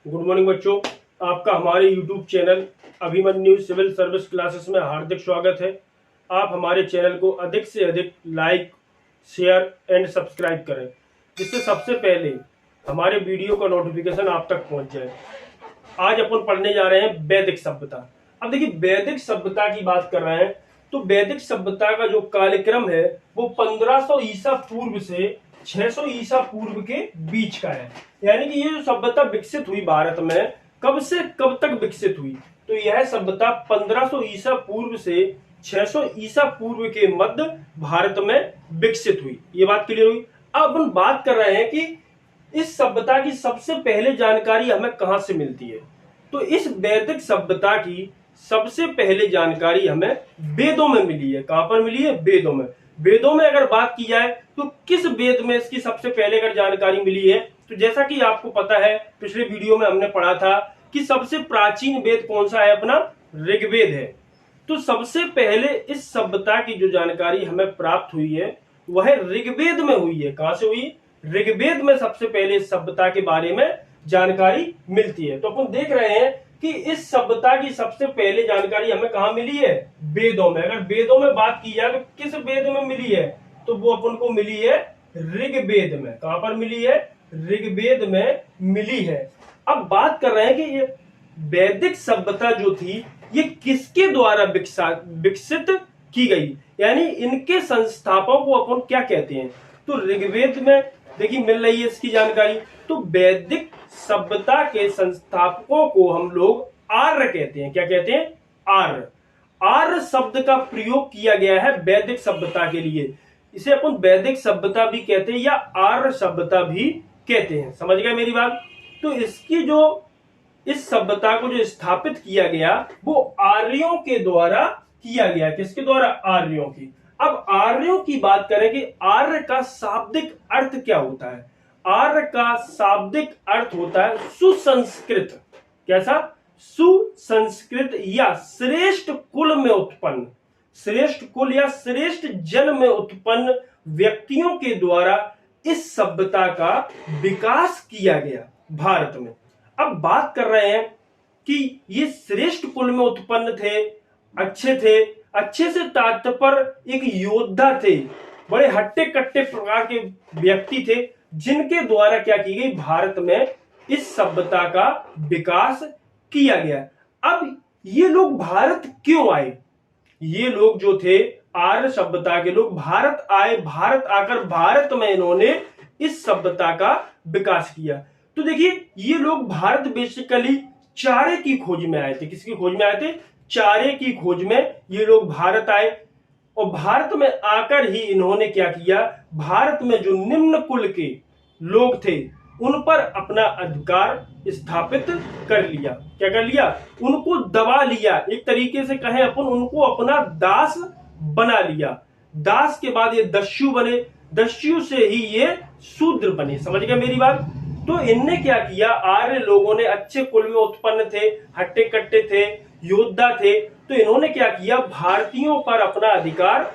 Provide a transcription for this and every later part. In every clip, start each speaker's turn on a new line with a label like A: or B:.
A: Good morning बच्चों, आपका हमारे YouTube channel Abhimanyu civil service classes में हार्दिक स्वागत है। आप हमारे चैनल को अधिक से अधिक लाइक, शेयर एंड सब्सक्राइब करें, जिससे सबसे पहले हमारे वीडियो का नोटिफिकेशन आप तक पहुंच जाए। आज अपन पढ़ने जा रहे हैं वैदिक सभ्यता। अब देखिए, वैदिक सभ्यता की बात कर रहे हैं तो वैदिक सभ्यता का जो कार्यक्रम है वो 1500 ईसा पूर्व से 600 ईसा पूर्व के बीच का है। यानी कि ये जो सभ्यता विकसित हुई भारत में, कब से कब तक विकसित हुई, तो यह सभ्यता 1500 ईसा पूर्व से 600 ईसा पूर्व के मध्य भारत में विकसित हुई। ये बात क्लियर हुई। अब अपन बात कर रहे हैं कि इस सभ्यता की सबसे पहले जानकारी हमें कहां से मिलती है। तो इस वैदिक सभ्यता की सबसे पहले जानकारी हमें वेदों में मिली है। कहां पर मिली है? वेदों में। वेदों में अगर बात की जाए तो किस वेद में इसकी सबसे पहले अगर जानकारी मिली है, तो जैसा कि आपको पता है, पिछले वीडियो में हमने पढ़ा था कि सबसे प्राचीन वेद कौन सा है? अपना ऋग्वेद है। तो सबसे पहले इस सभ्यता की जो जानकारी हमें प्राप्त हुई है वह ऋग्वेद में हुई है। कहां से हुई? ऋग्वेद में सबसे पहले इस सभ्यता के बारे में जानकारी मिलती है। तो अपन देख रहे हैं कि इस सभ्यता की सबसे पहले जानकारी हमें कहां मिली है? वेदों में। अगर वेदों में बात की जाए तो किस वेद में मिली है? तो वो अपन को मिली है ऋग्वेद में। कहां पर मिली है? ऋग्वेद में मिली है। अब बात कर रहे हैं कि ये वैदिक सभ्यता जो थी ये किसके द्वारा विकसित की गई, यानी इनके संस्थापकों को अपन क्या कहते हैं? तो ऋग्वेद में देखिए मिल रही है इसकी जानकारी। तो वैदिक सभ्यता के संस्थापकों को हम लोग आर्य कहते हैं। क्या कहते हैं? आर्य। आर्य शब्द का प्रयोग किया गया है वैदिक सभ्यता के लिए। इसे अपन वैदिक सभ्यता भी कहते हैं या आर्य सभ्यता भी कहते हैं। समझ गए मेरी बात? तो इसकी जो इस सभ्यता को जो स्थापित किया गया वो आर्यों के द्वारा किया गया। किसके द्वारा? आर्यों की। अब आर्यों की बात करें कि आर्य का शाब्दिक अर्थ क्या होता है? आर्य का शाब्दिक अर्थ होता है सुसंस्कृत। कैसा? सुसंस्कृत या श्रेष्ठ कुल में उत्पन्न। श्रेष्ठ कुल या श्रेष्ठ जन में उत्पन्न व्यक्तियों के द्वारा इस सभ्यता का विकास किया गया भारत में। अब बात कर रहे हैं कि ये श्रेष्ठ कुल में उत्पन्न थे, अच्छे थे। अच्छे से तात्पर्य एक योद्धा थे, बड़े हट्टे कट्टे प्रकार के व्यक्ति थे, जिनके द्वारा क्या की गई? भारत में इस सभ्यता का विकास किया गया। अब ये लोग भारत क्यों आए? ये लोग जो थे आर्य सभ्यता के लोग भारत आए। भारत आकर भारत में इन्होंने इस सभ्यता का विकास किया। तो देखिए, ये लोग भारत बेसिकली चारे की खोज में आए थे। किसकी खोज में आए थे? चारे की खोज में ये लोग भारत आए। और भारत में आकर ही इन्होंने क्या किया? भारत में जो निम्न कुल के लोग थे उन पर अपना अधिकार स्थापित कर लिया। क्या कर लिया? उनको दबा लिया। एक तरीके से कहें अपन, उनको अपना दास बना लिया। दास के बाद ये दस्यु बने, दस्यु से ही ये शूद्र बने। समझ गए मेरी बात? तो इनने क्या किया? आर्य लोगों ने अच्छे कुल में उत्पन्न थे, हट्टे कट्टे थे, योद्धा थे, तो इन्होंने क्या किया? भारतीयों पर अपना अधिकार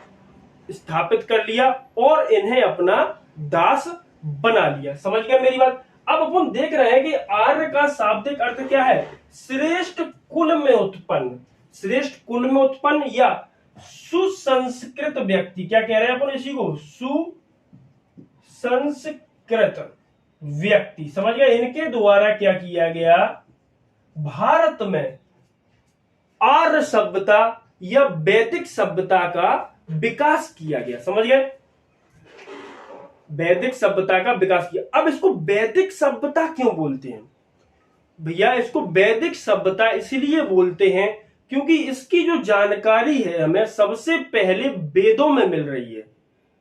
A: स्थापित कर लिया और इन्हें अपना दास बना लिया। समझ गए मेरी बात? अब अपन देख रहे हैं कि आर्य का शाब्दिक अर्थ क्या है? श्रेष्ठ कुल में उत्पन्न। श्रेष्ठ कुल में उत्पन्न या सुसंस्कृत व्यक्ति। क्या कह रहे हैं अपन इसी को? सुसंस्कृत व्यक्ति। समझ गए? इनके द्वारा क्या किया गया? भारत में आर्य सभ्यता या वैदिक सभ्यता का विकास किया गया। समझ गए? वैदिक सभ्यता का विकास किया। अब इसको वैदिक सभ्यता क्यों बोलते हैं भैया? इसको वैदिक सभ्यता इसलिए बोलते हैं क्योंकि इसकी जो जानकारी है हमें सबसे पहले वेदों में मिल रही है।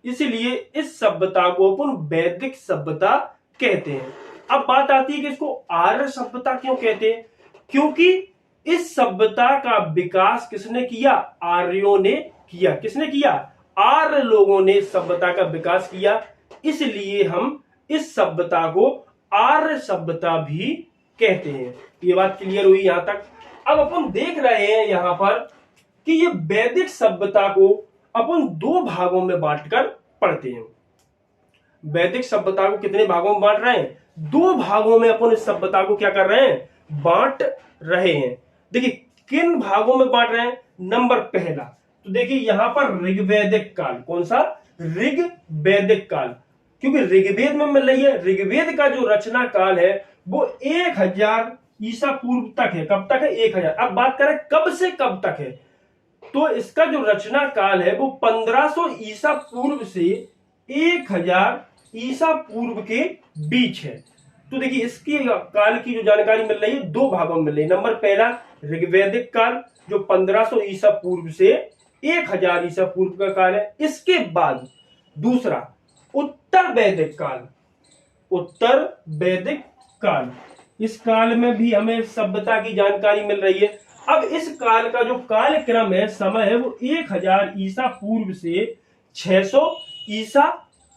A: इसलिए इस सभ्यता को अपन वैदिक सभ्यता कहते हैं। अब बात आती है कि इसको आर्य सभ्यता क्यों कहते हैं? क्योंकि इस सभ्यता का विकास किसने किया? आर्यों ने किया। किसने किया? आर्य लोगों ने सभ्यता का विकास किया। इसलिए हम इस सभ्यता को आर्य सभ्यता भी कहते हैं। ये बात क्लियर हुई यहां तक? अब अपन देख रहे हैं यहां पर कि ये वैदिक सभ्यता को अपन दो भागों में बांटकर पढ़ते हैं। वैदिक सभ्यता को कितने भागों में बांट रहे हैं? दो भागों में अपन इस सभ्यता को क्या कर रहे हैं, बांट रहे हैं। देखिए किन भागों में बांट रहे हैं। नंबर पहला तो देखिए यहां पर ऋग्वैदिक काल, कौन सा, ऋग्वैदिक काल, क्योंकि ऋग्वेद में मिल रही है। ऋग्वेद का जो रचना काल है वो 1000 ईसा पूर्व तक है। कब तक है, 1000। अब बात करें कब से कब तक है, तो इसका जो रचना काल है वो 1500 ईसा पूर्व से 1000 ईसा पूर्व के बीच है। तो देखिए इसकी काल की जो जानकारी मिल रही है दो भागों में मिल रही है। नंबर पहला ऋग्वैदिक काल जो 1500 ईसा पूर्व से 1000 ईसा पूर्व का काल है। इसके बाद दूसरा उत्तर वैदिक काल, उत्तर वैदिक काल, इस काल में भी हमें सभ्यता की जानकारी मिल रही है। अब इस काल का जो कालक्रम है, समय है, वो 1000 ईसा पूर्व से 600 ईसा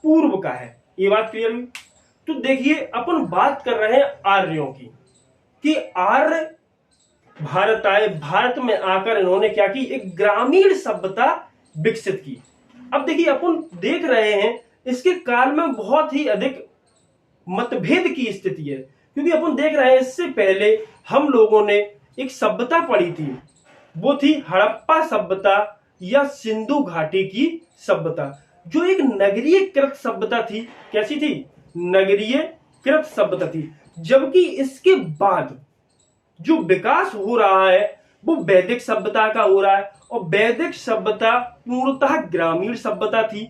A: पूर्व का है। ये बात क्लियर हुई। तो देखिए अपन बात कर रहे हैं आर्यों की, कि आर्य भारत आए, भारत में आकर इन्होंने क्या की, एक ग्रामीण सभ्यता विकसित की। अब देखिए अपन देख रहे हैं इसके काल में बहुत ही अधिक मतभेद की स्थिति है, क्योंकि अपन देख रहे हैं इससे पहले हम लोगों ने एक सभ्यता पढ़ी थी, वो थी हड़प्पा सभ्यता या सिंधु घाटी की सभ्यता, जो एक नगरीयकृत सभ्यता थी। कैसी थी, नगरीयकृत सभ्यता थी। जबकि इसके बाद जो विकास हो रहा है वो वैदिक सभ्यता का हो रहा है, और वैदिक सभ्यता पूर्णतः ग्रामीण सभ्यता थी।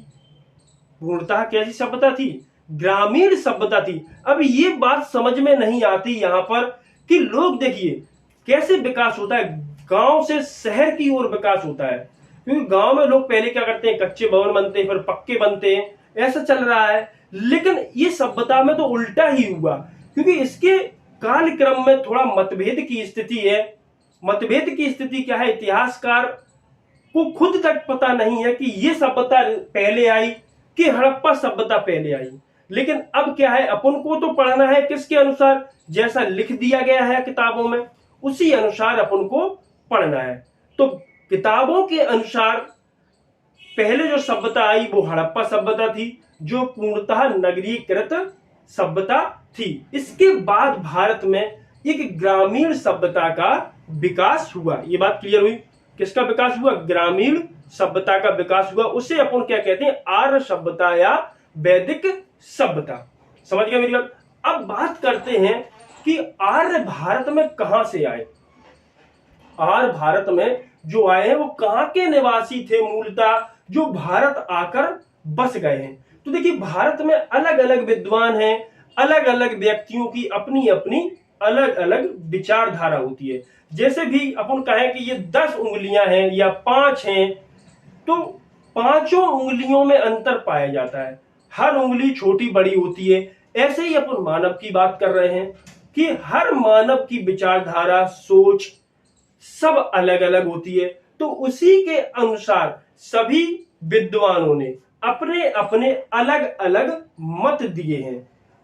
A: पूर्णतः कैसी सभ्यता थी, ग्रामीण सभ्यता थी। अब ये बात समझ में नहीं आती यहां पर कि लोग देखिए कैसे विकास होता है, गांव से शहर की ओर विकास होता है। क्योंकि गांव में लोग पहले क्या करते हैं, कच्चे भवन बनते हैं, फिर पक्के बनते हैं, ऐसा चल रहा है। लेकिन ये सभ्यता में तो उल्टा ही हुआ, क्योंकि इसके कालक्रम में थोड़ा मतभेद की स्थिति है। मतभेद की स्थिति क्या है, इतिहासकार को खुद तक पता नहीं है कि ये सभ्यता पहले आई कि हड़प्पा सभ्यता पहले आई। लेकिन अब क्या है, अपन को तो पढ़ना है किसके अनुसार, जैसा लिख दिया गया है किताबों में उसी अनुसार अपन को पढ़ना है। तो किताबों के अनुसार पहले जो सभ्यता आई वो हड़प्पा सभ्यता थी, जो पूर्णतः नगरीकृत सभ्यता थी। इसके बाद भारत में एक ग्रामीण सभ्यता का विकास हुआ। ये बात क्लियर हुई, किसका विकास हुआ, ग्रामीण सभ्यता का विकास हुआ। उसे अपन क्या कहते हैं, आर्य सभ्यता या वैदिक सभ्यता। समझ गया मेरी बात। अब बात करते हैं कि आर्य भारत में कहां से आए। आर्य भारत में जो आए हैं वो कहां के निवासी थे मूलतः, जो भारत आकर बस गए हैं। तो देखिए भारत में अलग अलग विद्वान हैं, अलग अलग व्यक्तियों की अपनी अपनी अलग अलग विचारधारा होती है। जैसे भी अपन कहें कि ये 10 उंगलियां हैं या 5 हैं, तो पांचों उंगलियों में अंतर पाया जाता है, हर उंगली छोटी बड़ी होती है। ऐसे ही अपन मानव की बात कर रहे हैं कि हर मानव की विचारधारा, सोच सब अलग अलग होती है। तो उसी के अनुसार सभी विद्वानों ने अपने अपने अलग अलग मत दिए हैं।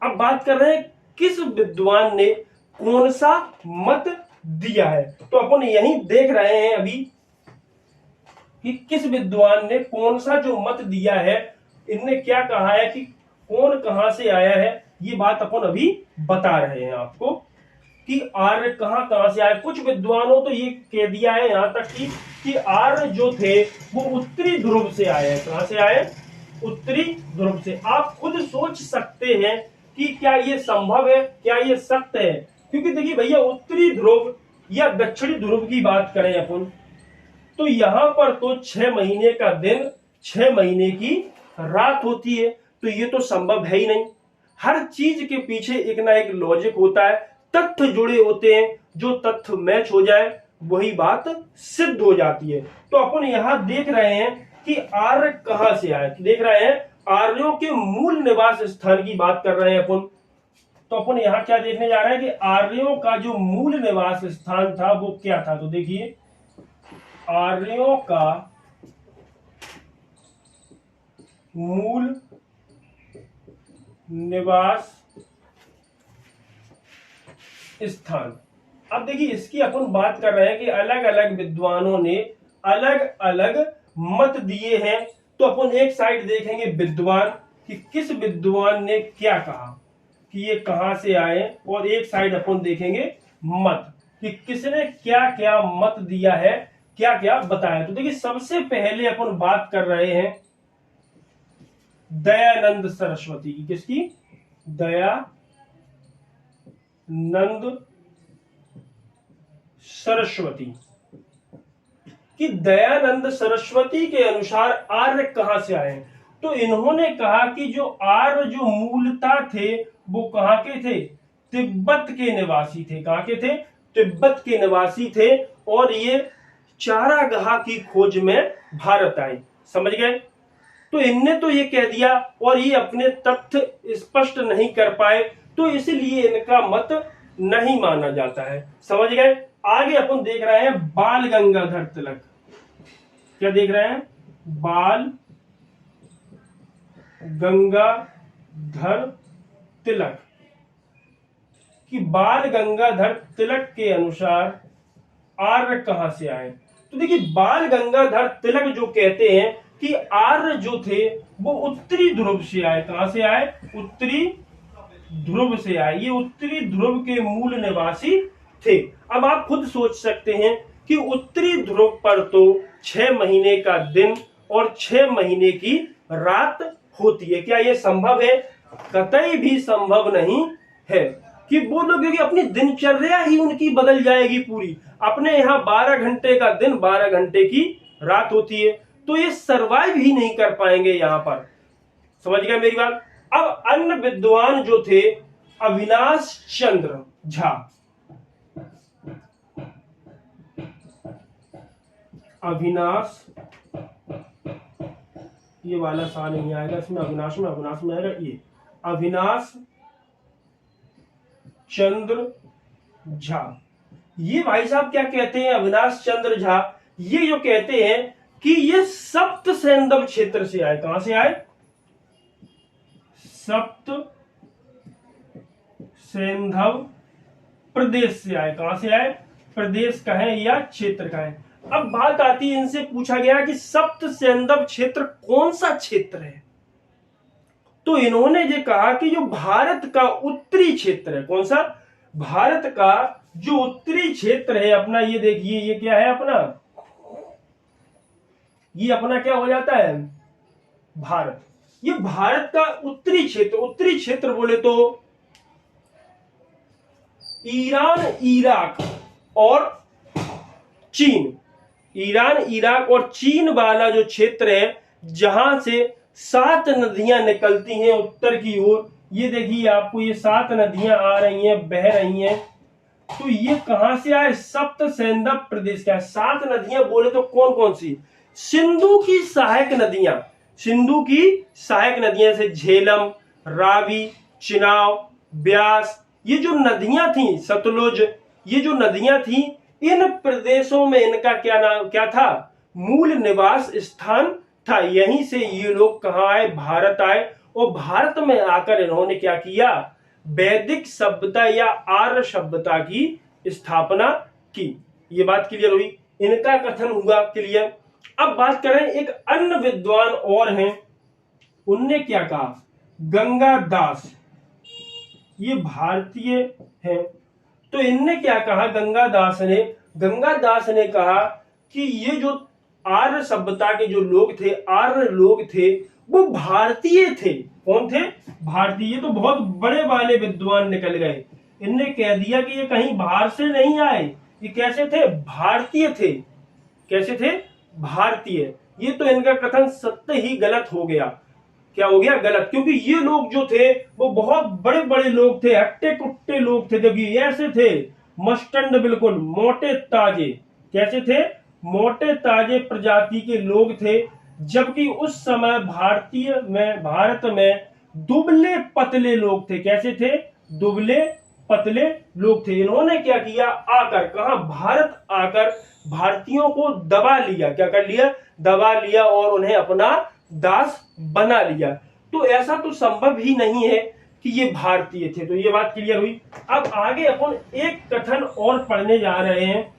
A: अब बात कर रहे हैं किस विद्वान ने कौन सा मत दिया है, तो अपन यही देख रहे हैं अभी कि किस विद्वान ने कौन सा जो मत दिया है, इनने क्या कहा है कि कौन कहां से आया है। ये बात अपन अभी बता रहे हैं आपको कि आर्य कहां कहां से आए। कुछ विद्वानों तो ये कह दिया है यहां तक कि आर्य जो थे वो उत्तरी ध्रुव से आए हैं। कहां से आए, उत्तरी ध्रुव से। आप खुद सोच सकते हैं कि क्या ये संभव है, क्या ये सत्य है। क्योंकि देखिए भैया उत्तरी ध्रुव या दक्षिणी ध्रुव की बात करें अपन, तो यहां पर तो 6 महीने का दिन 6 महीने की रात होती है। तो ये तो संभव है ही नहीं। हर चीज के पीछे एक ना एक लॉजिक होता है, तथ्य जुड़े होते हैं, जो तथ्य मैच हो जाए वही बात सिद्ध हो जाती है। तो अपन यहां देख रहे हैं कि आर्य कहां से आए, तो देख रहे हैं आर्यों के मूल निवास स्थान की बात कर रहे हैं अपन। तो अपन यहां क्या देखने जा रहे हैं कि आर्यों का जो मूल निवास स्थान था वो क्या था। तो देखिए आर्यों का मूल निवास स्थान। अब देखिए इसकी अपन बात कर रहे हैं कि अलग अलग विद्वानों ने अलग अलग मत दिए हैं। तो अपन एक साइड देखेंगे विद्वान कि किस विद्वान ने क्या कहा, कि ये कहां से आए, और एक साइड अपन देखेंगे मत कि किसने क्या क्या मत दिया है, क्या क्या बताया। तो देखिए सबसे पहले अपन बात कर रहे हैं दयानंद सरस्वती की। किसकी? दयानंद सरस्वती। कि दयानंद सरस्वती के अनुसार आर्य कहां से आए? तो इन्होंने कहा कि जो आर्य जो मूलतः थे वो कहां के थे? तिब्बत के निवासी थे। कहां के थे? तिब्बत के निवासी थे, और ये चारागाह की खोज में भारत आए। समझ गए? तो इनने तो ये कह दिया, और ये अपने तथ्य स्पष्ट नहीं कर पाए, तो इसलिए इनका मत नहीं माना जाता है। समझ गए? आगे अपन देख रहे हैं बाल गंगाधर तिलक। क्या देख रहे हैं? बाल गंगाधर तिलक। कि बाल गंगाधर तिलक के अनुसार आर्य कहां से आए? तो देखिए बाल गंगाधर तिलक जो कहते हैं कि आर्य जो थे वो उत्तरी ध्रुव से आए। कहां से आए? उत्तरी ध्रुव से आए। ये उत्तरी ध्रुव के मूल निवासी थे। अब आप खुद सोच सकते हैं कि उत्तरी ध्रुव पर तो 6 महीने का दिन और 6 महीने की रात होती है। क्या यह संभव है? कतई भी संभव नहीं है कि वो लोग, क्योंकि अपनी दिनचर्या ही उनकी बदल जाएगी पूरी। अपने यहाँ 12 घंटे का दिन, 12 घंटे की रात होती है, तो ये सरवाइव ही नहीं कर पाएंगे यहाँ पर। समझ गए मेरी बात? अब अन्य विद्वान जो थे, अविनाश चंद्र झा। अविनाश, ये वाला सा नहीं आएगा इसमें, अविनाश में आएगा ये अविनाश चंद्र झा। ये भाई साहब क्या कहते हैं? अविनाश चंद्र झा ये जो कहते हैं कि ये सप्त सैंधव क्षेत्र से आए। कहां से आए? सप्त सैंधव प्रदेश से आए। कहां से आए? प्रदेश का है या क्षेत्र का है। अब बात आती है, इनसे पूछा गया कि सप्त सैंधव क्षेत्र कौन सा क्षेत्र है? तो इन्होंने ये कहा कि जो भारत का उत्तरी क्षेत्र है। कौन सा? भारत का जो उत्तरी क्षेत्र है अपना, ये देखिए ये क्या है अपना, ये अपना क्या हो जाता है? भारत। ये भारत का उत्तरी क्षेत्र। उत्तरी क्षेत्र बोले तो ईरान, इराक और चीन। ईरान, इराक और चीन वाला जो क्षेत्र है, जहां से 7 नदियां निकलती हैं उत्तर की ओर। ये देखिए आपको ये 7 नदियां आ रही हैं, बह रही हैं। तो ये कहां से आए? सप्त सैंधव प्रदेश का। 7 नदियां बोले तो कौन कौन सी? सिंधु की सहायक नदियां। सिंधु की सहायक नदियां से झेलम, रावी, चिनाब, ब्यास, ये जो नदियां थी, सतलुज, ये जो नदियां थी, इन प्रदेशों में इनका क्या नाम, क्या था? मूल निवास स्थान था। यहीं से ये लोग कहां आए? भारत आए। और भारत में आकर इन्होंने क्या किया? वैदिक सभ्यता या आर्य सभ्यता की स्थापना की। ये बात क्लियर हुई? इनका कथन हुआ क्लियर। अब बात करें एक अन्य विद्वान और हैं, उनने क्या कहा? गंगादास। ये भारतीय हैं। तो इनने क्या कहा? गंगादास ने कहा कि ये जो आर्य सभ्यता के जो लोग थे, आर्य लोग थे, वो भारतीय थे। कौन थे? भारतीय। ये तो बहुत बड़े वाले विद्वान निकल गए। इनने कह दिया कि ये कहीं बाहर से नहीं आए, ये कैसे थे? भारतीय थे। कैसे थे? भारतीय। ये तो इनका कथन सत्य ही गलत हो गया। क्या हो गया? गलत। क्योंकि ये लोग जो थे वो बहुत बड़े बड़े लोग थे, हट्टे कुट्टे लोग थे। देखिए ऐसे थे, मस्टंड, बिल्कुल मोटे ताजे। कैसे थे? मोटे ताजे प्रजाति के लोग थे। जबकि उस समय भारत में दुबले पतले लोग थे। कैसे थे? दुबले पतले लोग थे। इन्होंने क्या किया? आकर, कहां? भारत आकर भारतीयों को दबा लिया। क्या कर लिया? दबा लिया, और उन्हें अपना दास बना लिया। तो ऐसा तो संभव ही नहीं है कि ये भारतीय थे। तो ये बात क्लियर हुई। अब आगे अपन एक कथन और पढ़ने जा रहे हैं,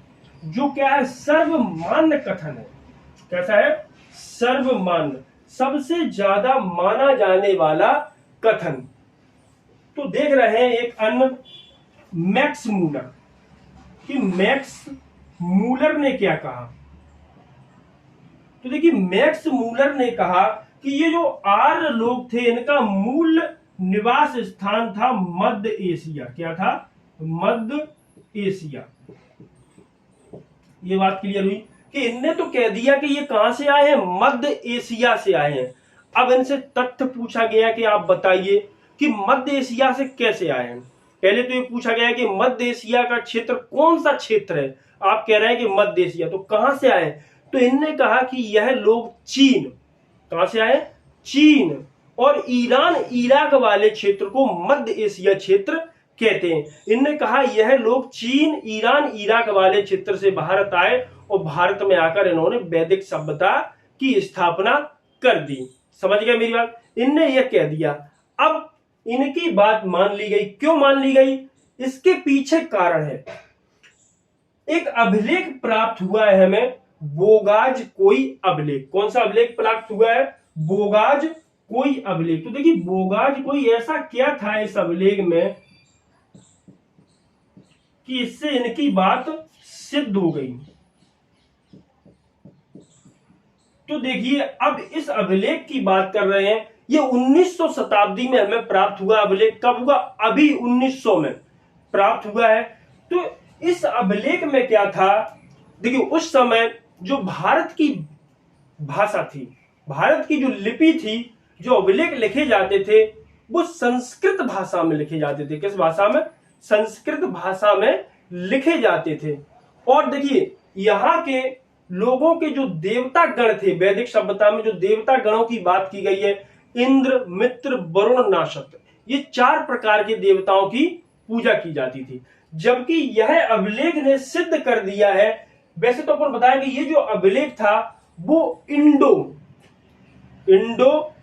A: जो क्या है? सर्वमान्य कथन है। कैसा है? सर्वमान्य, सबसे ज्यादा माना जाने वाला कथन। तो देख रहे हैं एक अन्य मैक्स मूलर, कि मैक्स मूलर ने क्या कहा। तो देखिए मैक्स मूलर ने कहा कि ये जो आर्य लोग थे इनका मूल निवास स्थान था मध्य एशिया। क्या था? मध्य एशिया। ये बात क्लियर हुई कि इनने तो कह दिया कि ये कहां से आए हैं? मध्य एशिया से आए हैं। अब इनसे तथ्य पूछा गया कि आप बताइए कि मध्य एशिया से कैसे आए हैं। पहले तो ये पूछा गया कि मध्य एशिया का क्षेत्र कौन सा क्षेत्र है। आप कह रहे हैं कि मध्य एशिया, तो कहां से आए? तो इनने कहा कि यह लोग चीन, कहां से आए? चीन और ईरान इराक वाले क्षेत्र को मध्य एशिया क्षेत्र कहते हैं। इनने कहा यह लोग चीन ईरान इराक वाले क्षेत्र से भारत आए और भारत में आकर इन्होंने वैदिक सभ्यता की स्थापना कर दी। समझ गए मेरी बात? इनने यह कह दिया। अब इनकी बात मान ली गई। क्यों मान ली गई? इसके पीछे कारण है। एक अभिलेख प्राप्त हुआ है हमें, बोगाज कोई अभिलेख। कौन सा अभिलेख प्राप्त हुआ है? बोगाज कोई अभिलेख। तो देखिए बोगाज कोई ऐसा क्या था इस अभिलेख में कि इससे इनकी बात सिद्ध हो गई। तो देखिए अब इस अभिलेख की बात कर रहे हैं, ये 1900 शताब्दी में हमें प्राप्त हुआ अभिलेख। कब हुआ? अभी 1900 में प्राप्त हुआ है। तो इस अभिलेख में क्या था? देखिए उस समय जो भारत की भाषा थी, भारत की जो लिपि थी, जो अभिलेख लिखे जाते थे वो संस्कृत भाषा में लिखे जाते थे। किस भाषा में? संस्कृत भाषा में लिखे जाते थे। और देखिए यहाँ के लोगों के जो देवता गण थे, वैदिक सभ्यता में जो देवता गणों की बात की गई है, इंद्र, मित्र, वरुण, नाशक, ये 4 प्रकार के देवताओं की पूजा की जाती थी। जबकि यह अभिलेख ने सिद्ध कर दिया है, वैसे तो अपन बताया कि ये जो अभिलेख था वो इंडो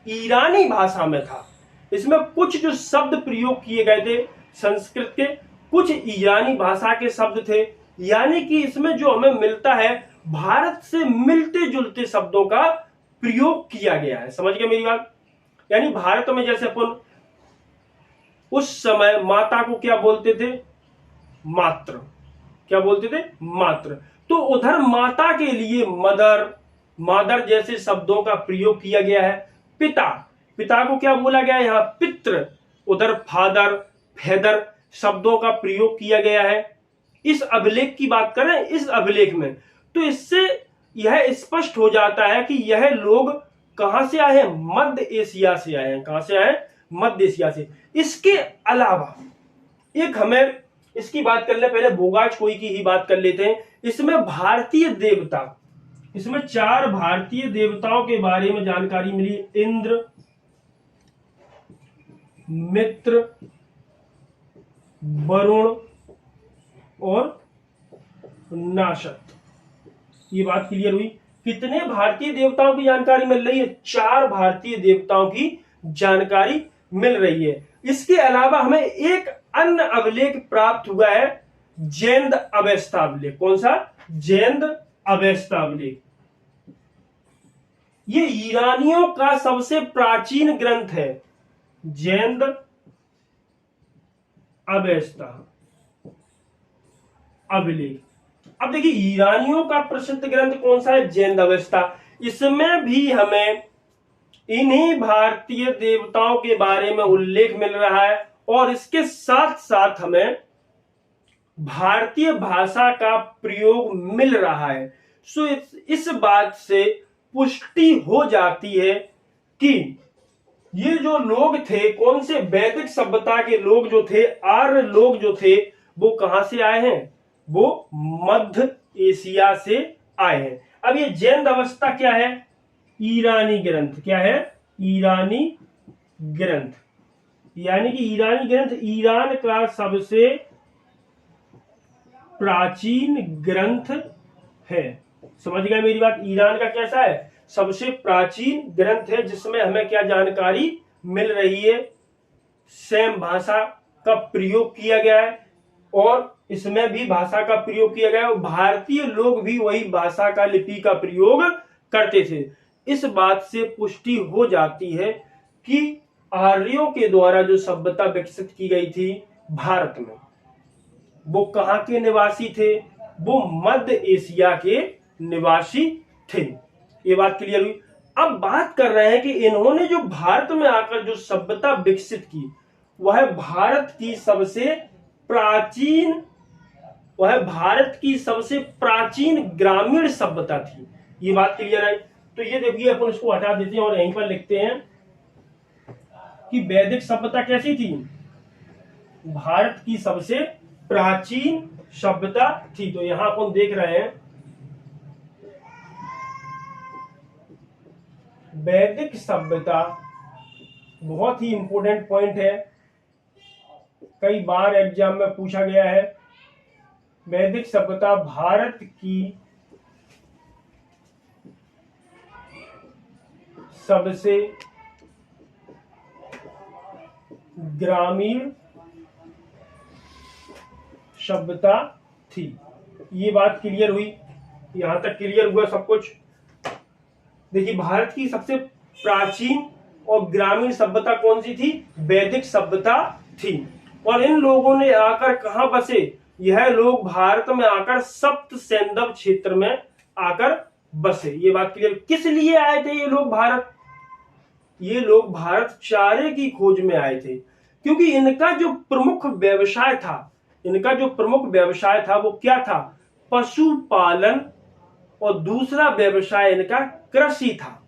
A: ईरानी भाषा में था। इसमें कुछ जो शब्द प्रयोग किए गए थे संस्कृत के, कुछ ईरानी भाषा के शब्द थे। यानी कि इसमें जो हमें मिलता है भारत से मिलते जुलते शब्दों का प्रयोग किया गया है। समझ गए मेरी बात? यानी भारत में जैसे अपन उस समय माता को क्या बोलते थे? मात्र। क्या बोलते थे? मात्र। तो उधर माता के लिए मदर जैसे शब्दों का प्रयोग किया गया है। पिता को क्या बोला गया है? यहाँ पितृ। उधर फेदर शब्दों का प्रयोग किया गया है। इस अभिलेख की बात करें, इस अभिलेख में, तो इससे यह स्पष्ट हो जाता है कि यह लोग कहां से आए हैं? मध्य एशिया से आए हैं। कहां से आए? मध्य एशिया से। इसके अलावा एक हमें इसकी बात कर ले, पहले बोगाज कोई की ही बात कर लेते हैं। इसमें भारतीय देवता, इसमें 4 भारतीय देवताओं के बारे में जानकारी मिली। इंद्र, मित्र, वरुण और नाशक। ये बात क्लियर हुई। कितने भारतीय देवताओं की जानकारी मिल रही है? 4 भारतीय देवताओं की जानकारी मिल रही है। इसके अलावा हमें एक अन्य अभिलेख प्राप्त हुआ है, जैंद अवेस्ता अभिलेख। कौन सा? जैंद अवेस्ता अभिलेख। ये ईरानियों का सबसे प्राचीन ग्रंथ है, जैंद अवेस्ता अभिलेख। अब देखिए ईरानियों का प्रसिद्ध ग्रंथ कौन सा है? जैंद अवेस्ता। इसमें भी हमें इन्हीं भारतीय देवताओं के बारे में उल्लेख मिल रहा है और इसके साथ साथ हमें भारतीय भाषा का प्रयोग मिल रहा है। सो इस बात से पुष्टि हो जाती है कि ये जो लोग थे, कौन से वैदिक सभ्यता के लोग जो थे, आर्य लोग जो थे, वो कहां से आए हैं? वो मध्य एशिया से आए हैं। अब ये जैंद अवेस्ता क्या है? ईरानी ग्रंथ। क्या है? ईरानी ग्रंथ। यानी कि ईरानी ग्रंथ ईरान का सबसे प्राचीन ग्रंथ है। समझ गए मेरी बात? ईरान का कैसा है? सबसे प्राचीन ग्रंथ है, जिसमें हमें क्या जानकारी मिल रही है? सेम भाषा का प्रयोग किया गया है और इसमें भी भाषा का प्रयोग किया गया है। भारतीय लोग भी वही भाषा का, लिपि का प्रयोग करते थे। इस बात से पुष्टि हो जाती है कि आर्यों के द्वारा जो सभ्यता विकसित की गई थी भारत में, वो कहाँ के निवासी थे? वो मध्य एशिया के निवासी थे। ये बात क्लियर हुई। अब बात कर रहे हैं कि इन्होंने जो भारत में आकर जो सभ्यता विकसित की, वह भारत की सबसे प्राचीन ग्रामीण सभ्यता थी। ये बात क्लियर है। तो ये देखिए, अपन इसको हटा देते हैं और यहीं पर लिखते हैं कि वैदिक सभ्यता कैसी थी? भारत की सबसे प्राचीन सभ्यता थी। तो यहां अपन देख रहे हैं वैदिक सभ्यता बहुत ही इंपॉर्टेंट पॉइंट है, कई बार एग्जाम में पूछा गया है। वैदिक सभ्यता भारत की सबसे ग्रामीण सभ्यता थी। ये बात क्लियर हुई, यहां तक क्लियर हुआ सब कुछ। देखिए, भारत की सबसे प्राचीन और ग्रामीण सभ्यता कौन सी थी? वैदिक सभ्यता थी। और इन लोगों ने आकर कहां बसे? यह लोग भारत में आकर सप्त सैंधव क्षेत्र में आकर बसे। ये बात क्लियर। किस लिए आए थे ये लोग भारत? ये लोग भारत चारे की खोज में आए थे, क्योंकि इनका जो प्रमुख व्यवसाय था वो क्या था? पशुपालन, और दूसरा व्यवसाय इनका कृषि था।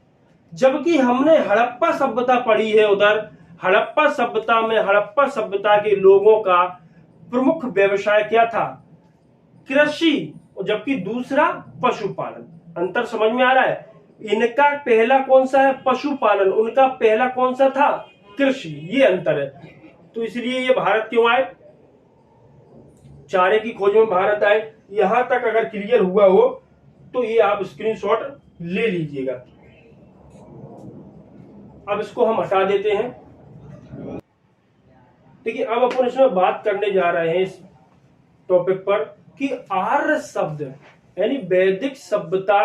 A: जबकि हमने हड़प्पा सभ्यता पढ़ी है, उधर हड़प्पा सभ्यता के लोगों का प्रमुख व्यवसाय क्या था? कृषि, और जबकि दूसरा पशुपालन। अंतर समझ में आ रहा है? इनका पहला कौन सा है? पशुपालन। उनका पहला कौन सा था? कृषि। ये अंतर है। तो इसलिए ये भारत क्यों आए? चारे की खोज में भारत आए। यहां तक अगर क्लियर हुआ हो तो ये आप स्क्रीनशॉट ले लीजिएगा। अब इसको हम हटा देते हैं। देखिए, अब अपन इसमें बात करने जा रहे हैं इस टॉपिक पर कि आर्य शब्द यानी वैदिक सभ्यता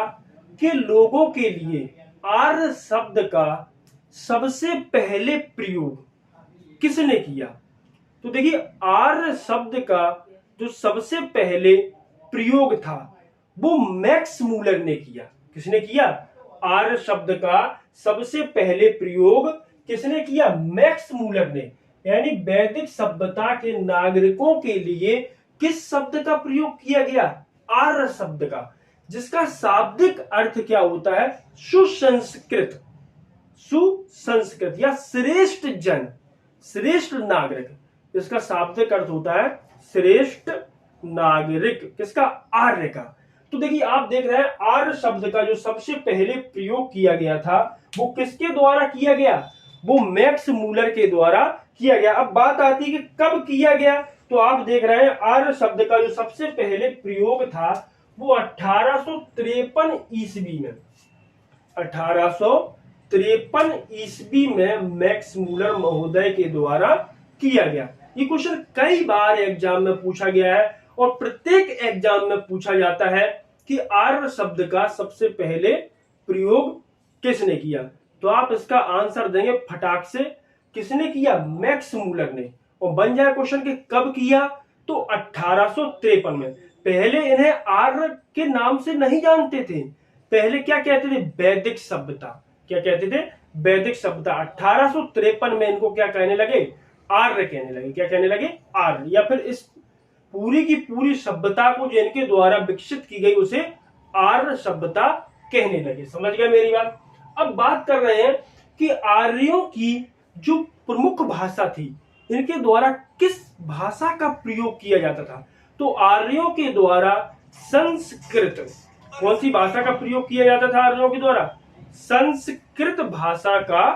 A: के लोगों के लिए आर्य शब्द का सबसे पहले प्रयोग किसने किया? तो देखिए, आर्य शब्द का जो सबसे पहले प्रयोग था वो मैक्स मूलर ने किया। किसने किया? आर्य शब्द का सबसे पहले प्रयोग किसने किया? मैक्स मूलर ने। यानी वैदिक सभ्यता के नागरिकों के लिए किस शब्द का प्रयोग किया गया? आर्य शब्द का, जिसका शाब्दिक अर्थ क्या होता है? सुसंस्कृत या श्रेष्ठ जन, श्रेष्ठ नागरिक। इसका शाब्दिक अर्थ होता है श्रेष्ठ नागरिक। किसका? आर्य का। तो देखिए, आप देख रहे हैं आर्य शब्द का जो सबसे पहले प्रयोग किया गया था वो किसके द्वारा किया गया? वो मैक्स मूलर के द्वारा किया गया। अब बात आती है कि कब किया गया? तो आप देख रहे हैं आर्य शब्द का जो सबसे पहले प्रयोग था वो 1853 ईस्वी में 1853 ईस्वी में मैक्स मूलर महोदय के द्वारा किया गया। ये क्वेश्चन कई बार एग्जाम में पूछा गया है और प्रत्येक एग्जाम में पूछा जाता है कि आर्य शब्द का सबसे पहले प्रयोग किसने किया? तो आप इसका आंसर देंगे फटाक से, किसने किया? मैक्स मूलर ने। और बन जाए क्वेश्चन कि कब किया? तो 1853 में। पहले इन्हें आर्य के नाम से नहीं जानते थे, पहले क्या कहते थे? वैदिक सभ्यता। क्या कहते थे? वैदिक सभ्यता। 1853 में इनको क्या कहने लगे? आर्य कहने लगे। क्या कहने लगे? आर्य। या फिर इस पूरी की पूरी सभ्यता को जो इनके द्वारा विकसित की गई उसे आर्य सभ्यता कहने लगे। समझ गए मेरी बात? अब बात कर रहे हैं कि आर्यों की जो प्रमुख भाषा थी, इनके द्वारा किस भाषा का प्रयोग किया जाता था? तो आर्यों के द्वारा संस्कृत। कौन सी भाषा का प्रयोग किया जाता था आर्यों के द्वारा? संस्कृत भाषा का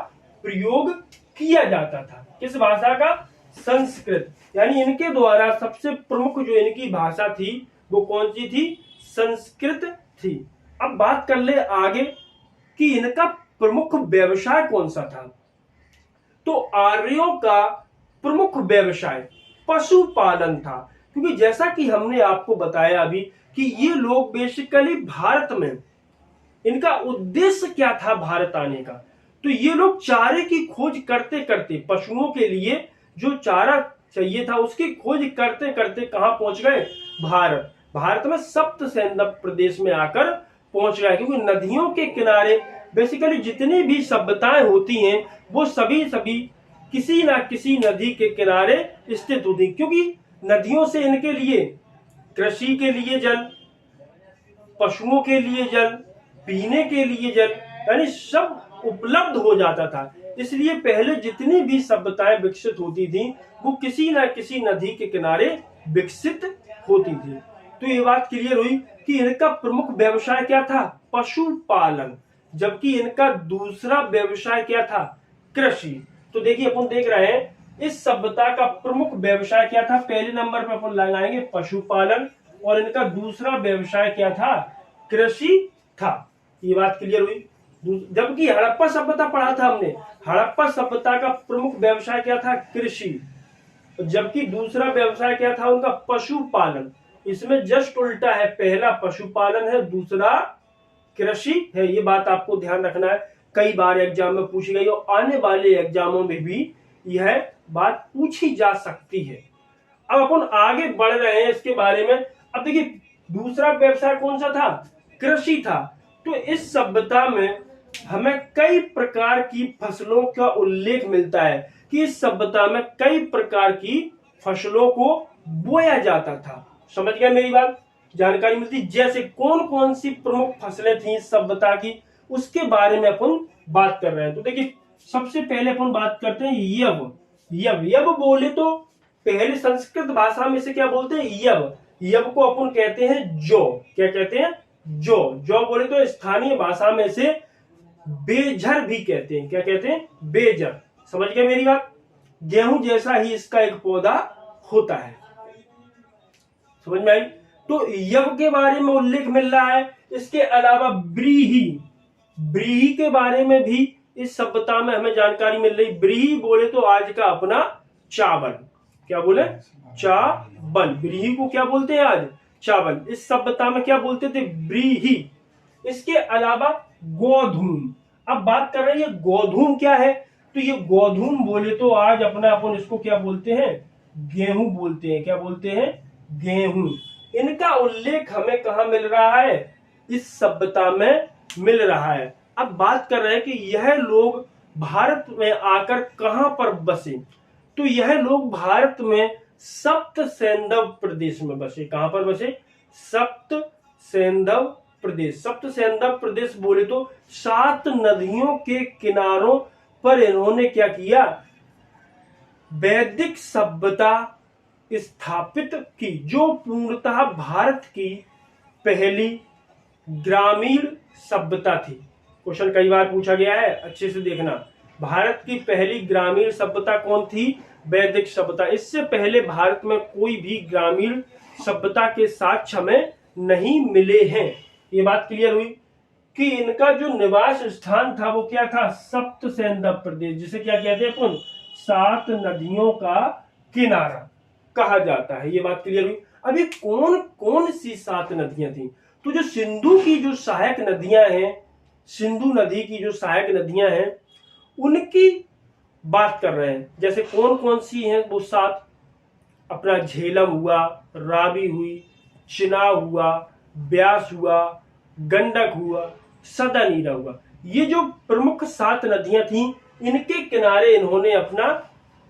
A: प्रयोग किया जाता था। किस भाषा का? संस्कृत। यानी इनके द्वारा सबसे प्रमुख जो इनकी भाषा थी वो कौन सी थी? संस्कृत थी। अब बात कर ले आगे कि इनका प्रमुख व्यवसाय कौन सा था? तो आर्यों का प्रमुख व्यवसाय पशुपालन था, क्योंकि जैसा कि हमने आपको बताया अभी कि ये लोग बेसिकली भारत में, इनका उद्देश्य क्या था भारत आने का? तो ये लोग चारे की खोज करते करते, पशुओं के लिए जो चारा चाहिए था उसकी खोज करते करते कहां पहुंच गए? भारत। भारत में सप्त सैंधव प्रदेश में आकर पहुंच गए, क्योंकि नदियों के किनारे बेसिकली जितनी भी सभ्यताएं होती हैं वो सभी किसी ना किसी नदी के किनारे स्थित होती, क्योंकि नदियों से इनके लिए कृषि के लिए जल, पशुओं के लिए जल, पीने के लिए जल, यानी सब उपलब्ध हो जाता था। इसलिए पहले जितनी भी सभ्यताएं विकसित होती थी वो किसी ना किसी नदी के किनारे विकसित होती थी। तो ये बात क्लियर हुई कि इनका प्रमुख व्यवसाय क्या था? पशुपालन। जबकि इनका दूसरा व्यवसाय क्या था? कृषि। तो देखिए अपन देख रहे हैं इस सभ्यता का प्रमुख व्यवसाय क्या था? पहले नंबर पर अपन लगाएंगे पशुपालन, और इनका दूसरा व्यवसाय क्या था? कृषि था। ये बात क्लियर हुई। जबकि हड़प्पा सभ्यता पढ़ा था हमने, हड़प्पा सभ्यता का प्रमुख व्यवसाय क्या था? कृषि। जबकि दूसरा व्यवसाय क्या था उनका? पशुपालन। इसमें जस्ट उल्टा है, पहला पशुपालन है, दूसरा कृषि है। ये बात आपको ध्यान रखना है, कई बार एग्जाम में पूछी गई और आने वाले एग्जामों में भी यह बात पूछी जा सकती है। अब अपन आगे बढ़ रहे हैं इसके बारे में। अब देखिए दूसरा व्यवसाय कौन सा था? कृषि था। तो इस सभ्यता में हमें कई प्रकार की फसलों का उल्लेख मिलता है कि इस सभ्यता में कई प्रकार की फसलों को बोया जाता था। समझ गया मेरी बात? जानकारी मिलती जैसे कौन कौन सी प्रमुख फसलें थी इस सभ्यता की, उसके बारे में अपन बात कर रहे हैं। तो देखिए सबसे पहले अपन बात करते हैं यव। यव बोले तो पहले संस्कृत भाषा में से क्या बोलते हैं? यव। यव को अपन कहते हैं जौ। क्या कहते हैं? जौ। जौ बोले तो स्थानीय भाषा में से बेजर भी कहते हैं। क्या कहते हैं? बेजर। समझ गए मेरी बात? गेहूं जैसा ही इसका एक पौधा होता है। समझ में आई? तो यव के बारे में उल्लेख मिल रहा है। इसके अलावा व्रीहि, व्रीहि के बारे में भी इस सभ्यता में हमें जानकारी मिल रही। व्रीहि बोले तो आज का अपना चावल। क्या बोले? चावल। व्रीहि को क्या बोलते हैं आज? चावल। इस सभ्यता में क्या बोलते थे? व्रीहि। इसके अलावा गोधूम। अब बात कर रहे हैं गोधूम क्या है? तो ये गोधूम बोले तो आज अपना अपन इसको क्या बोलते हैं? गेहूं बोलते हैं। क्या बोलते हैं? गेहूं। इनका उल्लेख हमें कहां मिल रहा है? इस सभ्यता में मिल रहा है। अब बात कर रहे हैं कि यह लोग भारत में आकर कहां पर बसे? तो यह लोग भारत में सप्त सैंधव प्रदेश में बसे। कहां पर बसे? सप्त सैंधव प्रदेश। सप्त सैंधव प्रदेश बोले तो 7 नदियों के किनारों पर इन्होंने क्या किया? वैदिक सभ्यता स्थापित की, जो पूर्णतः भारत की पहली ग्रामीण सभ्यता थी। क्वेश्चन कई बार पूछा गया है, अच्छे से देखना। भारत की पहली ग्रामीण सभ्यता कौन थी? वैदिक सभ्यता। इससे पहले भारत में कोई भी ग्रामीण सभ्यता के साक्ष्य हमें नहीं मिले हैं। ये बात क्लियर हुई कि इनका जो निवास स्थान था वो क्या था? सप्त सैंधव प्रदेश, जिसे क्या कहते हैं अपन? 7 नदियों का किनारा कहा जाता है। ये बात क्लियर हुई। अभी कौन कौन सी 7 नदियां थी? तो जो सिंधु की जो सहायक नदियां हैं, सिंधु नदी की जो सहायक नदियां हैं उनकी बात कर रहे हैं। जैसे कौन कौन सी हैं वो 7? अपना झेलम हुआ, रावी हुई, चिनाब हुआ, ब्यास हुआ, गंडक हुआ, सदानीरा हुआ। ये जो प्रमुख 7 नदियां थीं, इनके किनारे इन्होंने अपना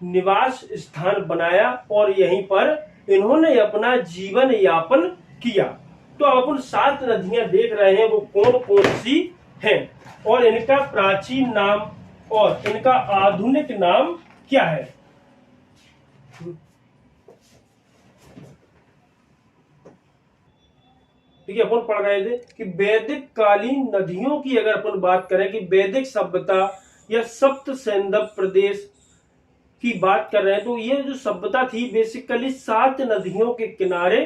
A: निवास स्थान बनाया और यहीं पर इन्होंने अपना जीवन यापन किया। तो अब अपन 7 नदियां देख रहे हैं, वो कौन कौन सी हैं और इनका प्राचीन नाम और इनका आधुनिक नाम क्या है? ठीक है, अपन पढ़ रहे थे कि वैदिक कालीन नदियों की अगर अपन बात करें कि वैदिक सभ्यता या सप्त सैंधव प्रदेश की बात कर रहे हैं, तो ये जो सभ्यता थी बेसिकली 7 नदियों के किनारे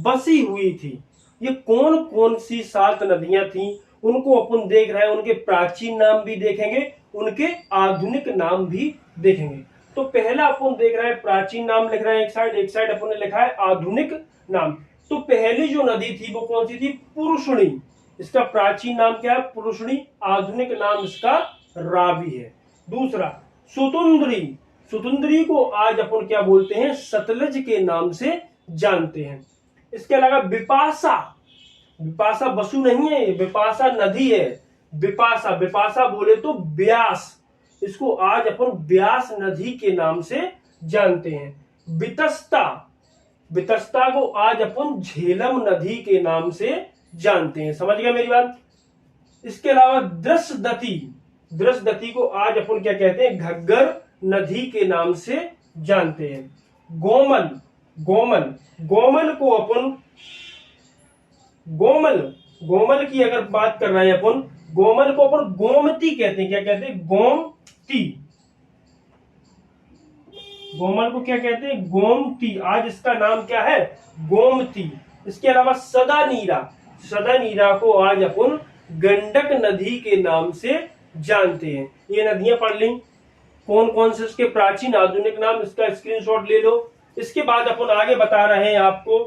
A: बसी हुई थी। ये कौन कौन सी 7 नदियां थी उनको अपन देख रहे हैं। उनके प्राचीन नाम भी देखेंगे, उनके आधुनिक नाम भी देखेंगे। तो पहला अपन देख रहे हैं प्राचीन नाम लिख रहे हैं एक साइड अपन ने लिखा है आधुनिक नाम। तो पहली जो नदी थी वो कौन सी थी? पुरुषणी। इसका प्राचीन नाम क्या है? पुरुषणी। आधुनिक नाम इसका रावी है। दूसरा सुतुंद्री, सुतुंद्री को आज अपन क्या बोलते हैं, सतलज के नाम से जानते हैं। इसके अलावा बिपाशा, बिपाशा बसु नहीं है, बिपाशा नदी है। बिपाशा, बिपाशा बोले तो ब्यास, इसको आज अपन ब्यास नदी के नाम से जानते हैं। बितस्ता, बितस्ता को आज अपन झेलम नदी के नाम से जानते हैं। समझ गया मेरी बात। इसके अलावा दृशदती, दृशदती को आज अपन क्या कहते हैं, घग्गर नदी के नाम से जानते हैं। गोमल, गोमल, गोमल को अपन गोमल, गोमल की अगर बात कर रहे हैं अपन, गोमल को अपन गोमती कहते हैं। क्या कहते हैं, गोमती। गोमल को क्या कहते हैं, गोमती। आज इसका नाम क्या है, गोमती। इसके अलावा सदानीरा, सदानीरा को आज अपन गंडक नदी के नाम से जानते हैं। ये नदियां पढ़ ली, कौन कौन से इसके प्राचीन आधुनिक नाम, इसका स्क्रीनशॉट ले लो। इसके बाद अपन आगे बता रहे हैं आपको,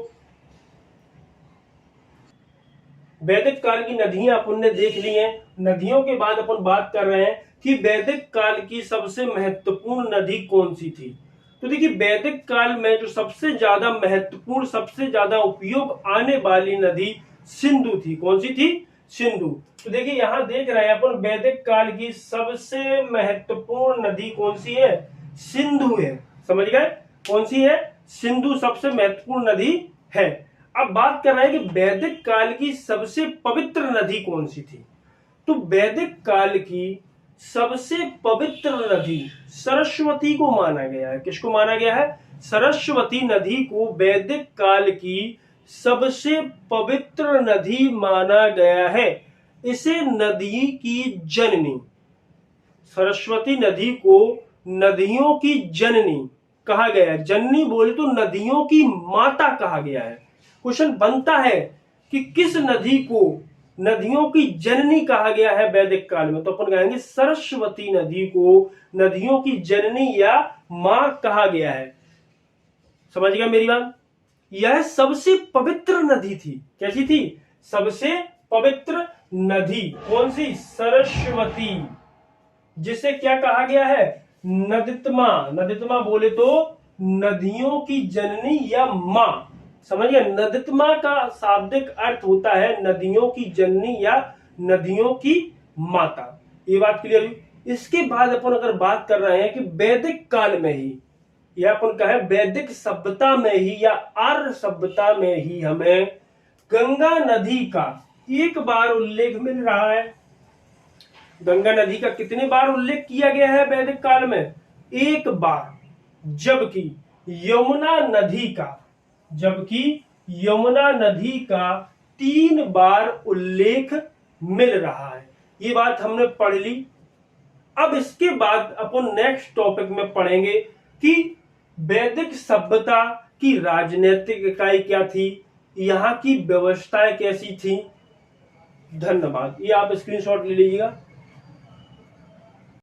A: वैदिक काल की नदियां अपन ने देख ली हैं। नदियों के बाद अपन बात कर रहे हैं कि वैदिक काल की सबसे महत्वपूर्ण नदी कौन सी थी। तो देखिए, वैदिक काल में जो सबसे ज्यादा महत्वपूर्ण, सबसे ज्यादा उपयोग आने वाली नदी सिंधु थी। कौन सी थी, सिंधु। तो देखिए यहां देख रहे हैं अपन, वैदिक काल की सबसे महत्वपूर्ण नदी कौन सी है, सिंधु है। समझ गए, कौन सी है, सिंधु सबसे महत्वपूर्ण नदी है। अब बात कर रहे हैं कि वैदिक काल की सबसे पवित्र नदी कौन सी थी। तो वैदिक काल की सबसे पवित्र नदी सरस्वती को माना गया है। किसको माना गया है, सरस्वती नदी को वैदिक काल की सबसे पवित्र नदी माना गया है। इसे नदी की जननी, सरस्वती नदी को नदियों की जननी कहा गया है। जननी बोले तो नदियों की माता कहा गया है। क्वेश्चन बनता है कि किस नदी को नदियों की जननी कहा गया है वैदिक काल में, तो अपन कहेंगे सरस्वती नदी को नदियों की जननी या मां कहा गया है। समझ गया मेरी बात। यह सबसे पवित्र नदी थी। कैसी थी, सबसे पवित्र नदी। कौन सी, सरस्वती, जिसे क्या कहा गया है, नदितमा। नदितमा बोले तो नदियों की जननी या मां। समझिए, नदितमा का शाब्दिक अर्थ होता है नदियों की जननी या नदियों की माता। ये बात क्लियर हुई। इसके बाद अपन अगर बात कर रहे हैं कि वैदिक काल में ही, या अपन कहें वैदिक सभ्यता में ही या आर्य सभ्यता में ही हमें गंगा नदी का एक बार उल्लेख मिल रहा है। गंगा नदी का कितनी बार उल्लेख किया गया है वैदिक काल में, एक बार। जबकि यमुना नदी का, जबकि यमुना नदी का 3 बार उल्लेख मिल रहा है। ये बात हमने पढ़ ली। अब इसके बाद अपन नेक्स्ट टॉपिक में पढ़ेंगे कि वैदिक सभ्यता की राजनीतिक इकाई क्या थी, यहाँ की व्यवस्थाएं कैसी थी। धन्यवाद। ये आप स्क्रीनशॉट ले लीजिएगा।